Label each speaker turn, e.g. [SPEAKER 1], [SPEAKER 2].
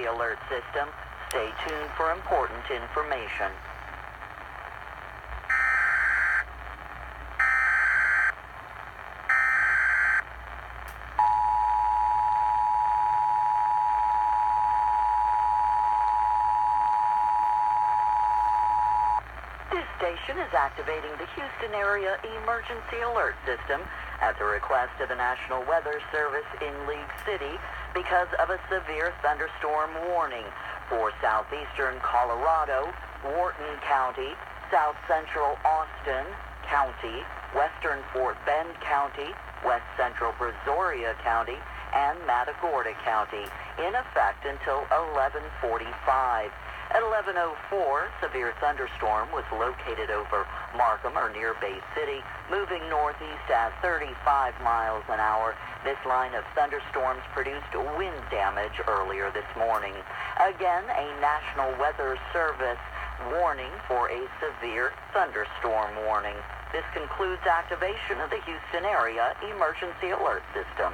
[SPEAKER 1] Emergency Alert System. Stay tuned for important information. This station is activating the Houston Area Emergency Alert System at the request of the National Weather Service in League City because of a severe thunderstorm warning for southeastern Colorado, Wharton County, south central Austin County, western Fort Bend County, west central Brazoria County, and Matagorda County, in effect until 11:45. At 11:04, severe thunderstorm was located over Markham or near Bay City, moving northeast at 35 miles an hour. This line of thunderstorms produced wind damage earlier this morning. Again, a National Weather Service warning for a severe thunderstorm warning. This concludes activation of the Houston Area Emergency Alert System.